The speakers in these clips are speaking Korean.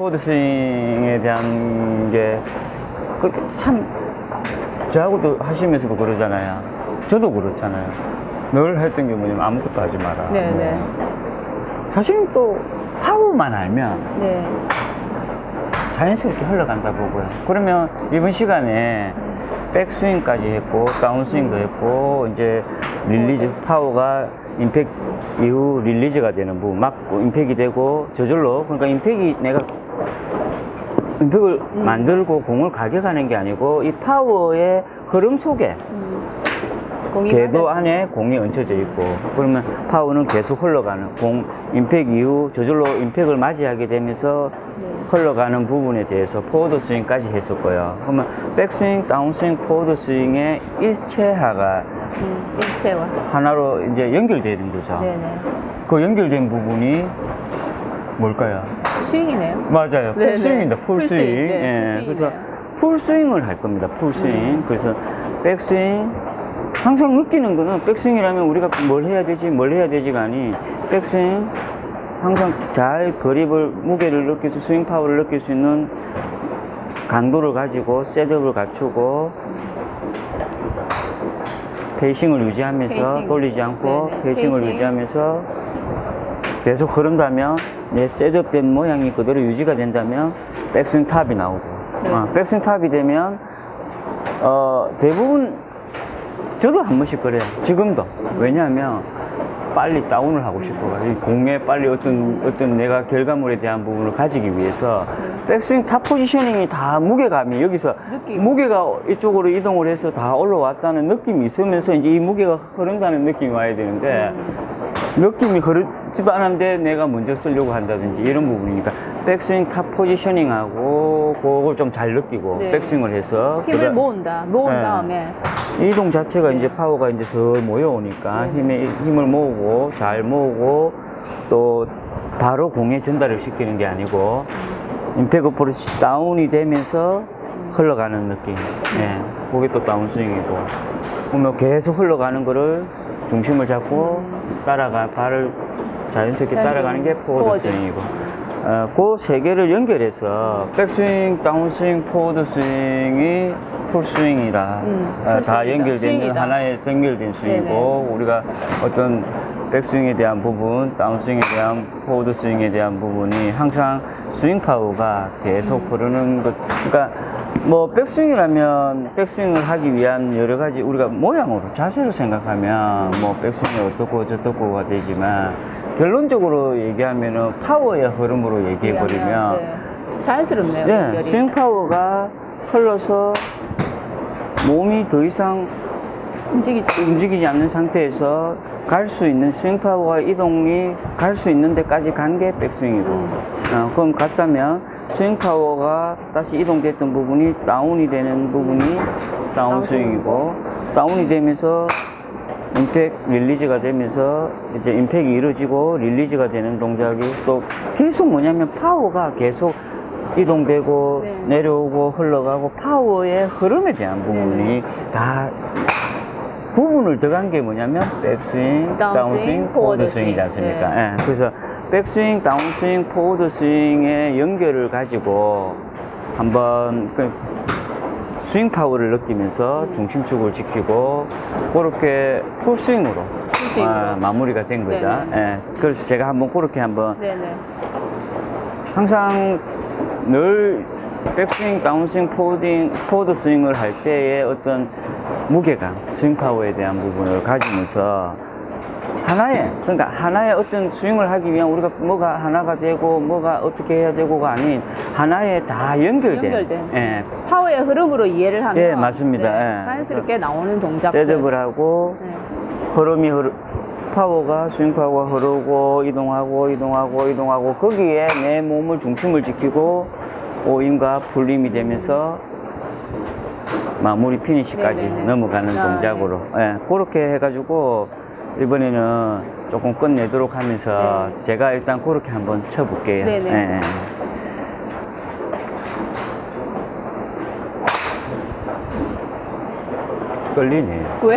포워드 스윙에 대한 게 참 저하고도 하시면서도 그러잖아요. 저도 그렇잖아요. 늘 했던 게 뭐냐면 아무것도 하지 마라. 네네. 사실은 또 파워만 알면 네. 자연스럽게 흘러간다 보고요. 그러면 이번 시간에 백스윙까지 했고 다운스윙도 했고 이제 릴리즈 파워가 임팩 이후 릴리즈가 되는 부분 맞고 임팩이 되고 저절로 그러니까 임팩이 내가 임팩을 만들고 공을 가져가는 게 아니고 이 파워의 흐름 속에 궤도 안에 공이 얹혀져 있고 그러면 파워는 계속 흘러가는 공 임팩 이후 저절로 임팩을 맞이하게 되면서 흘러가는 부분에 대해서 포워드 스윙까지 했었고요. 그러면 백스윙, 다운스윙, 포워드 스윙의 일체화가 일체화 하나로 이제 연결되는 거죠. 네네. 그 연결된 부분이 뭘까요? 스윙이네요. 맞아요. 네네. 풀스윙입니다. 풀스윙. 풀스윙. 네, 예, 풀스윙이네요. 그래서 풀스윙을 할 겁니다. 풀스윙. 그래서 백스윙 항상 느끼는 거는 백스윙이라면 우리가 뭘 해야 되지가 아니 백스윙 항상 잘 그립을 무게를 느낄 수 스윙 파워를 느낄 수 있는 강도를 가지고 셋업을 갖추고 페이싱을 유지하면서 페이싱. 돌리지 않고 네네. 페이싱을 페이싱. 유지하면서 계속 흐른다면 내 셋업된 모양이 그대로 유지가 된다면 백스윙 탑이 나오고 네. 백스윙 탑이 되면 대부분 저도 한 번씩 그래요. 지금도. 왜냐하면 빨리 다운을 하고 싶어요. 이 공에 빨리 어떤 내가 결과물에 대한 부분을 가지기 위해서 백스윙 탑 포지셔닝이 다 무게감이 여기서 무게가 이쪽으로 이동을 해서 다 올라왔다는 느낌이 있으면서 이제 이 무게가 흐른다는 느낌이 와야 되는데 느낌이 흐르지도 않은데 내가 먼저 쓰려고 한다든지 이런 부분이니까 백스윙 탑 포지셔닝하고 그걸 좀 잘 느끼고 네. 백스윙을 해서 힘을 모은 네. 다음에 이동 자체가 이제 파워가 이제 더 모여오니까 힘을 모으고 잘 모으고 또 바로 공에 전달을 시키는 게 아니고 임팩 어프로치 다운이 되면서 흘러가는 느낌. 예, 그게 또 다운스윙이고 보면 계속 흘러가는 거를 중심을 잡고 발을 자연스럽게 따라가는 게 포워드 스윙이고 그 세 개를 연결해서 백스윙, 다운스윙, 포워드 스윙이 풀스윙이라 다 연결된 하나의 연결된 스윙이고 네네. 우리가 어떤 백스윙에 대한 부분, 다운스윙에 대한 포워드 스윙에 대한 부분이 항상 스윙 파워가 계속 흐르는 것. 그러니까 뭐 백스윙이라면 백스윙을 하기 위한 여러 가지 우리가 모양으로 자세로 생각하면 뭐 백스윙이 어떻고 저떻고가 되지만 결론적으로 얘기하면은 파워의 흐름으로 얘기해 버리면 네. 자연스럽네요. 네, 스윙 파워가 흘러서 몸이 더 이상 움직이지 않는 상태에서 갈 수 있는 스윙 파워가 이동이 갈 수 있는 데까지 간 게 백스윙이고 그럼 갔다면 스윙 파워가 다시 이동됐던 부분이 다운이 되는 부분이 다운스윙이고 다운이 되면서 임팩 릴리즈가 되면서 이제 임팩이 이루어지고 릴리즈가 되는 동작이 또 계속 뭐냐면 파워가 계속 이동되고 내려오고 흘러가고 파워의 흐름에 대한 부분이 다 부분을 더한 게 뭐냐면 백스윙, 다운스윙, 포워드 스윙이지 않습니까? 네. 그래서 백스윙, 다운스윙, 포워드 스윙의 연결을 가지고 한번 스윙 파워를 느끼면서 중심축을 지키고 그렇게 풀스윙으로 마무리가 된 거죠. 예, 그래서 제가 그렇게 한번 항상 늘 백스윙, 다운스윙, 포워드 스윙을 할 때의 어떤 무게감, 스윙 파워에 대한 부분을 가지면서 그러니까 하나의 어떤 스윙을 하기 위한 우리가 뭐가 하나가 되고 뭐가 어떻게 해야 되고가 아닌 하나에 다 연결된. 예. 파워의 흐름으로 이해를 하면 예, 맞습니다. 예. 자연스럽게 나오는 동작들 셋업을 하고 파워가 스윙 파워가 흐르고 이동하고 거기에 내 몸을 중심을 지키고 오임과 풀림이 되면서 마무리 피니시까지 넘어가는 동작으로 그렇게 해가지고 이번에는 조금 끝내도록 하면서 제가 일단 그렇게 한번 쳐볼게요. 끌리네. 왜?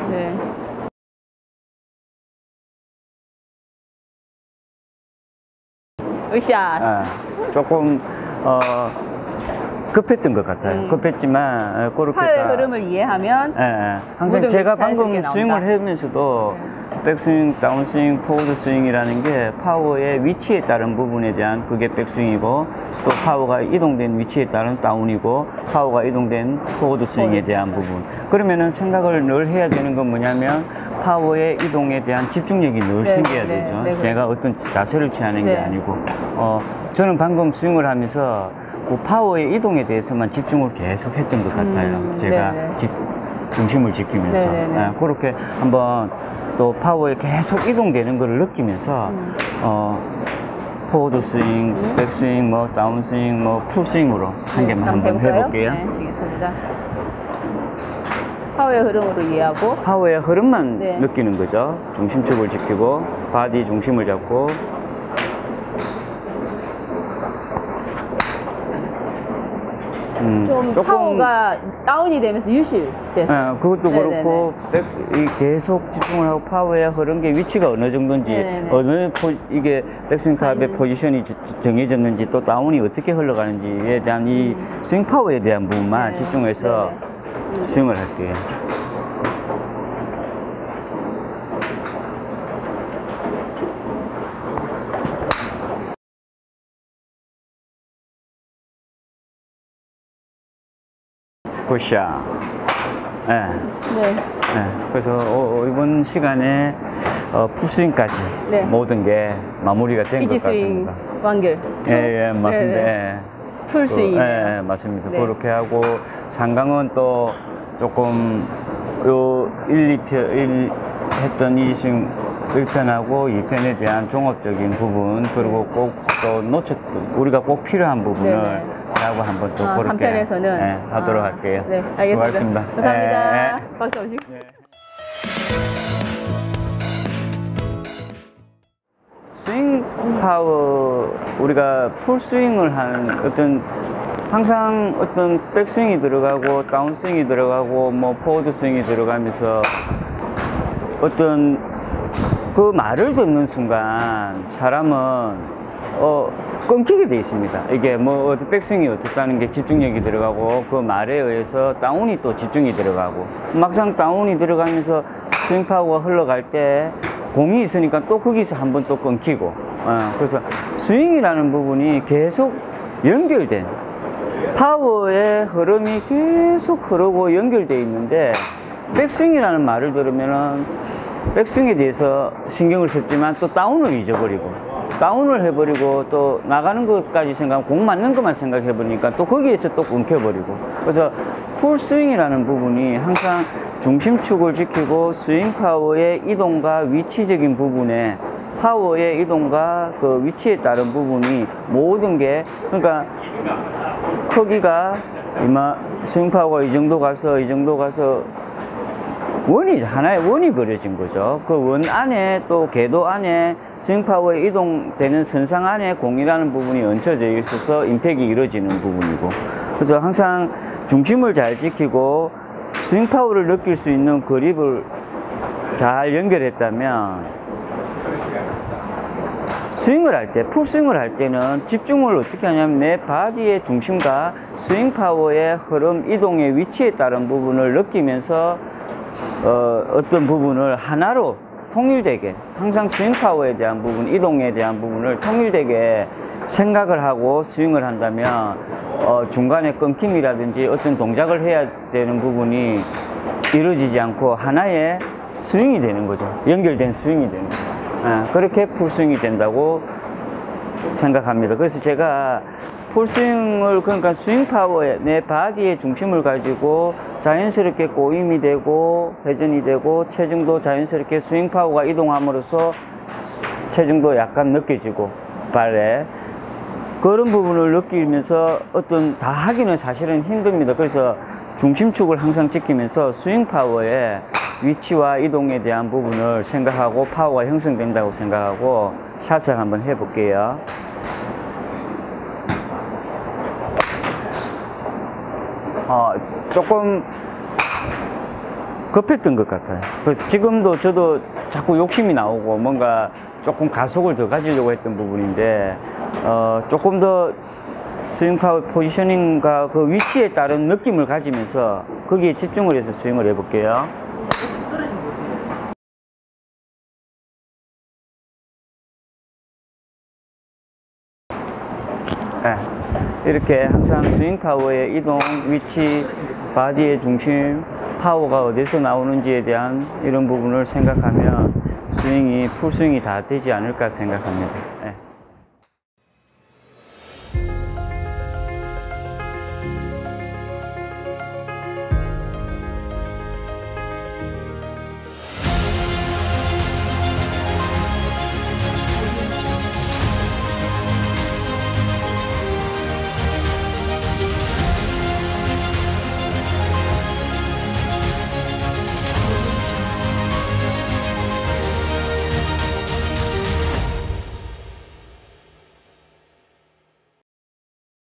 네. 으쌰. 조금 급했던 것 같아요. 급했지만 그렇게 파워의 다- 흐름을 이해하면 항상 모든 제가 것이 자연스럽게 방금 스윙을 나온다. 하면서도 백스윙, 다운스윙, 포워드 스윙이라는 게 파워의 위치에 따른 부분에 대한 그게 백스윙이고 또 파워가 이동된 위치에 따른 다운이고 파워가 이동된 포워드 스윙에 대한 부분. 그러면은 생각을 늘 해야 되는 건 뭐냐면 파워의 이동에 대한 집중력이 늘 네, 생겨야 네, 되죠. 네, 내가 어떤 자세를 취하는 게 네. 아니고 저는 방금 스윙을 하면서 그 파워의 이동에 대해서만 집중을 계속 했던 것 같아요. 제가 네네. 중심을 지키면서 네네네. 그렇게 한번 또 파워에 계속 이동되는 걸 느끼면서 포워드 스윙, 백스윙, 뭐 다운스윙, 뭐 풀스윙으로 한 개만 한번 해볼게요. 네, 알겠습니다. 파워의 흐름으로 이해하고 파워의 흐름만 네. 느끼는 거죠. 중심축을 지키고 바디 중심을 잡고 좀 조금 파워가 다운이 되면서 유실돼서 그것도 네네네. 그렇고 계속 집중을 하고 파워의 흐른 게 위치가 어느 정도인지 네네네. 어느 이게 백스윙 탑의 포지션이 정해졌는지 또 다운이 어떻게 흘러가는지에 대한 이 스윙 파워에 대한 부분만 네. 집중해서 스윙을 할게요. 굿샷. 네. 네. 그래서 이번 시간에 풀스윙까지 네. 모든 게 마무리가 된 것 이지 스윙 같습니다. 완결. 예, 맞습니다. 네네. 예. 풀스윙. 예, 맞습니다. 네. 그렇게 하고 상강은 또 조금 요 1, 2편 했던 이승 1편하고 2편에 대한 종합적인 부분 그리고 꼭 또 우리가 꼭 필요한 부분을 네네. 하고 한번 또 그렇게 3편에서는 예, 하도록 할게요. 네, 알겠습니다. 수고하셨습니다. 감사합니다. 예, 예. 박수 없이. 스윙 파워 우리가 풀스윙을 하는 어떤 항상 어떤 백스윙이 들어가고 다운스윙이 들어가고 뭐 포워드 스윙이 들어가면서 어떤 그 말을 듣는 순간 사람은 끊기게 돼 있습니다. 이게 뭐 백스윙이 어떻다는 게 집중력이 들어가고 그 말에 의해서 다운이 또 집중이 들어가고 막상 다운이 들어가면서 스윙 파워가 흘러갈 때 공이 있으니까 또 거기서 한번 또 끊기고 그래서 스윙이라는 부분이 계속 연결된 파워의 흐름이 계속 흐르고 연결되어 있는데 백스윙이라는 말을 들으면은 백스윙에 대해서 신경을 썼지만 또 다운을 잊어버리고 다운을 해버리고 또 나가는 것까지 생각하고 공 맞는 것만 생각해버리니까 또 거기에서 또 끊겨버리고 그래서 풀스윙이라는 부분이 항상 중심축을 지키고 스윙 파워의 이동과 위치적인 부분에 파워의 이동과 그 위치에 따른 부분이 모든 게 그러니까 크기가 스윙 파워가 이 정도 가서 이 정도 가서 하나의 원이 그려진 거죠. 그 원 안에 또 궤도 안에 스윙 파워에 이동되는 선상 안에 공이라는 부분이 얹혀져 있어서 임팩이 이루어지는 부분이고 그래서 항상 중심을 잘 지키고 스윙 파워를 느낄 수 있는 그립을 잘 연결했다면 스윙을 할 때, 풀스윙을 할 때는 집중을 어떻게 하냐면 내 바디의 중심과 스윙 파워의 흐름, 이동의 위치에 따른 부분을 느끼면서 어떤 부분을 하나로 통일되게 항상 스윙 파워에 대한 부분, 이동에 대한 부분을 통일되게 생각을 하고 스윙을 한다면 중간에 끊김이라든지 어떤 동작을 해야 되는 부분이 이루어지지 않고 하나의 스윙이 되는 거죠. 연결된 스윙이 되는 거죠. 그렇게 풀스윙이 된다고 생각합니다. 그래서 제가 풀스윙을 그러니까 스윙 파워에 내 바디의 중심을 가지고 자연스럽게 꼬임이 되고 회전이 되고 체중도 자연스럽게 스윙 파워가 이동함으로써 체중도 약간 느껴지고 발에 그런 부분을 느끼면서 어떤 다 하기는 사실은 힘듭니다. 그래서 중심축을 항상 지키면서 스윙 파워의 위치와 이동에 대한 부분을 생각하고 파워가 형성된다고 생각하고 샷을 한번 해볼게요. 조금 급했던 것 같아요. 그래서 지금도 저도 자꾸 욕심이 나오고 뭔가 조금 가속을 더 가지려고 했던 부분인데 조금 더 스윙 파워 포지셔닝과 그 위치에 따른 느낌을 가지면서 거기에 집중을 해서 스윙을 해볼게요. 네, 이렇게 항상 스윙 파워의 이동, 위치, 바디의 중심, 파워가 어디서 나오는지에 대한 이런 부분을 생각하면 스윙이 풀스윙이 다 되지 않을까 생각합니다.